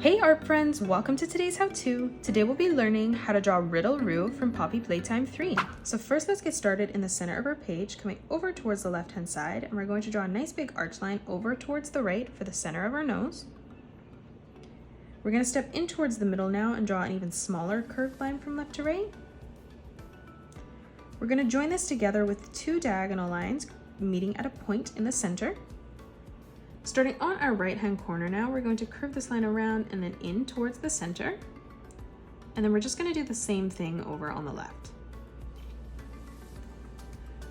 Hey art friends, welcome to today's how-to. Today we'll be learning how to draw Riddle Roo from Poppy Playtime 3. So first let's get started in the center of our page, coming over towards the left-hand side, and we're going to draw a nice big arch line over towards the right for the center of our nose. We're going to step in towards the middle now and draw an even smaller curved line from left to right. We're going to join this together with two diagonal lines meeting at a point in the center. Starting on our right-hand corner now, we're going to curve this line around and then in towards the center. And then we're just going to do the same thing over on the left.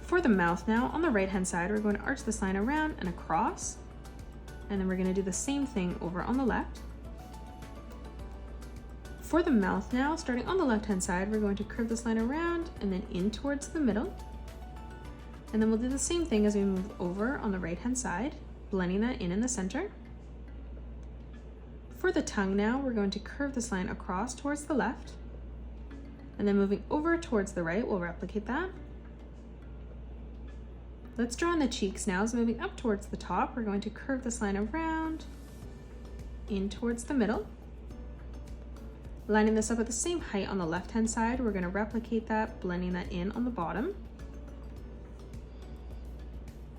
For the mouth now, on the right-hand side, we're going to arch this line around and across. And then we're going to do the same thing over on the left. For the mouth now, starting on the left-hand side, we're going to curve this line around and then in towards the middle. And then we'll do the same thing as we move over on the right-hand side, blending that in the center. For the tongue now, we're going to curve this line across towards the left, and then moving over towards the right, we'll replicate that. Let's draw in the cheeks now. So moving up towards the top, we're going to curve this line around, in towards the middle. Lining this up at the same height on the left-hand side, we're going to replicate that, blending that in on the bottom.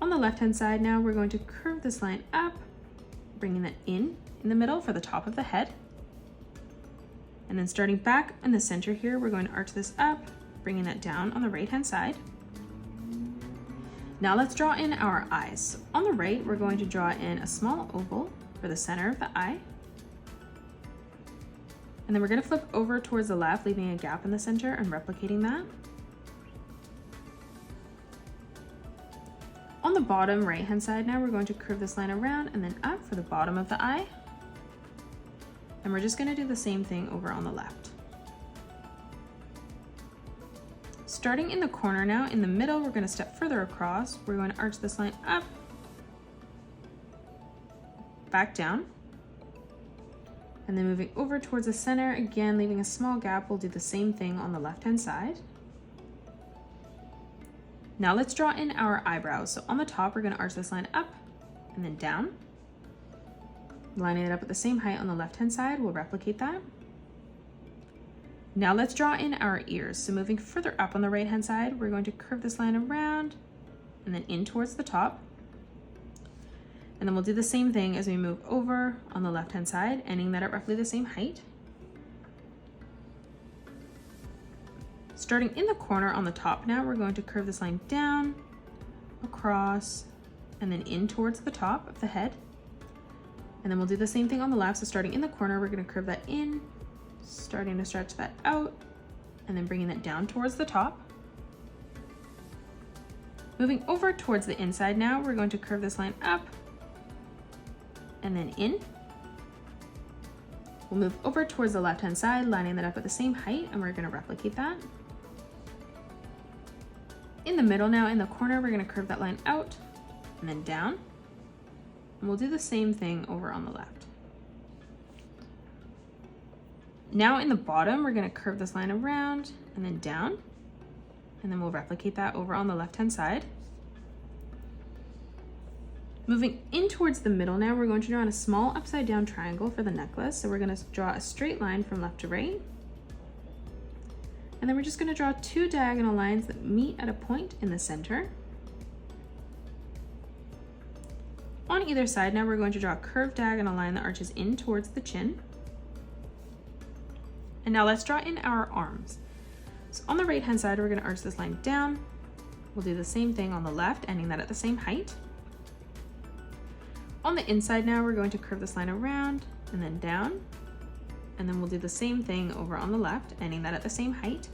On the left-hand side now, we're going to curve this line up, bringing that in the middle for the top of the head. And then starting back in the center here, we're going to arch this up, bringing that down on the right-hand side. Now let's draw in our eyes. So on the right, we're going to draw in a small oval for the center of the eye. And then we're going to flip over towards the left, leaving a gap in the center and replicating that. On the bottom right-hand side now, we're going to curve this line around and then up for the bottom of the eye. And we're just going to do the same thing over on the left. Starting in the corner now, in the middle, we're going to step further across. We're going to arch this line up, back down, and then moving over towards the center, again, leaving a small gap. We'll do the same thing on the left-hand side. Now let's draw in our eyebrows. So on the top, we're going to arch this line up and then down. Lining it up at the same height on the left-hand side, we'll replicate that. Now let's draw in our ears. So moving further up on the right-hand side, we're going to curve this line around and then in towards the top. And then we'll do the same thing as we move over on the left-hand side, ending that at roughly the same height. Starting in the corner on the top now, we're going to curve this line down, across, and then in towards the top of the head. And then we'll do the same thing on the left. So starting in the corner, we're going to curve that in, starting to stretch that out, and then bringing that down towards the top. Moving over towards the inside now, we're going to curve this line up, and then in. We'll move over towards the left-hand side, lining that up at the same height, and we're going to replicate that. In the middle now, in the corner, we're going to curve that line out and then down. And we'll do the same thing over on the left. Now in the bottom, we're going to curve this line around and then down. And then we'll replicate that over on the left-hand side. Moving in towards the middle now, we're going to draw in a small upside down triangle for the necklace. So we're going to draw a straight line from left to right. And then we're just going to draw two diagonal lines that meet at a point in the center. On either side now, we're going to draw a curved diagonal line that arches in towards the chin. And now let's draw in our arms. So on the right-hand side, we're going to arch this line down. We'll do the same thing on the left, ending that at the same height. On the inside now, we're going to curve this line around and then down. And then we'll do the same thing over on the left, ending that at the same height.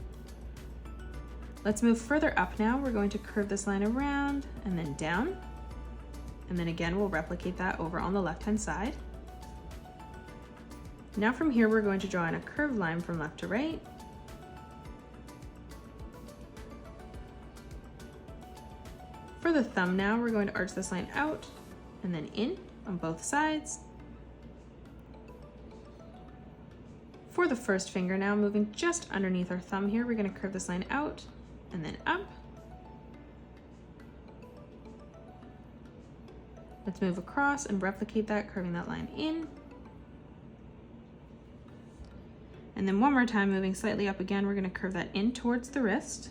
Let's move further up now. We're going to curve this line around and then down. And then again, we'll replicate that over on the left-hand side. Now from here, we're going to draw in a curved line from left to right. For the thumb now, we're going to arch this line out and then in on both sides. For the first finger now, moving just underneath our thumb here, we're going to curve this line out and then up. Let's move across and replicate that, curving that line in And then one more time, moving slightly up again, we're gonna curve that in towards the wrist.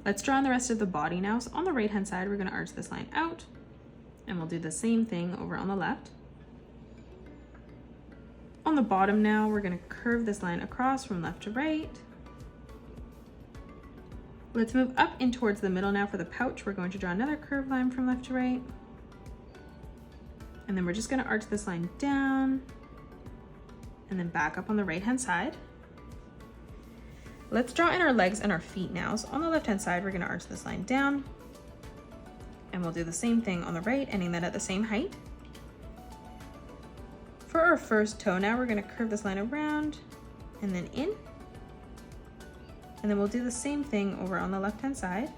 Let's draw on the rest of the body now. So on the right hand side, we're gonna arch this line out, and we'll do the same thing over on the left. On the bottom now, we're gonna curve this line across from left to right. Let's move up in towards the middle now for the pouch. We're going to draw another curved line from left to right. And then we're just gonna arch this line down and then back up on the right hand side. Let's draw in our legs and our feet now. So on the left hand side, we're gonna arch this line down, and we'll do the same thing on the right, ending that at the same height. For our first toe now, we're gonna curve this line around and then in. And then we'll do the same thing over on the left hand side.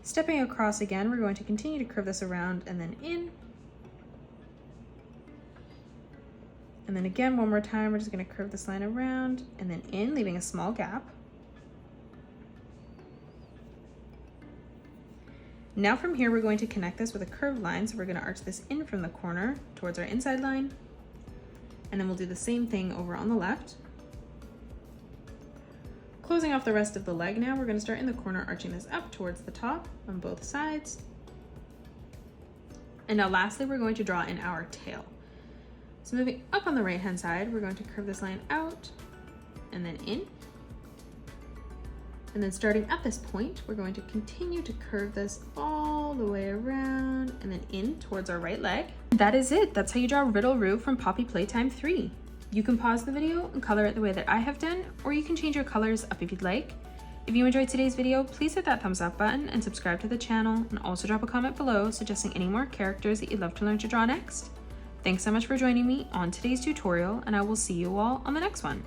Stepping across again, we're going to continue to curve this around and then in. And then again, one more time, we're just gonna curve this line around and then in, leaving a small gap. Now from here, we're going to connect this with a curved line. So we're gonna arch this in from the corner towards our inside line. And then we'll do the same thing over on the left. Closing off the rest of the leg now, we're gonna start in the corner, arching this up towards the top on both sides. And now lastly, we're going to draw in our tail. So moving up on the right hand side, we're going to curve this line out and then in. And then starting at this point, we're going to continue to curve this all the way around and then in towards our right leg. That is it. That's how you draw Riddle Roo from Poppy Playtime 3. You can pause the video and color it the way that I have done, or you can change your colors up if you'd like. If you enjoyed today's video, please hit that thumbs up button and subscribe to the channel, and also drop a comment below suggesting any more characters that you'd love to learn to draw next. Thanks so much for joining me on today's tutorial, and I will see you all on the next one.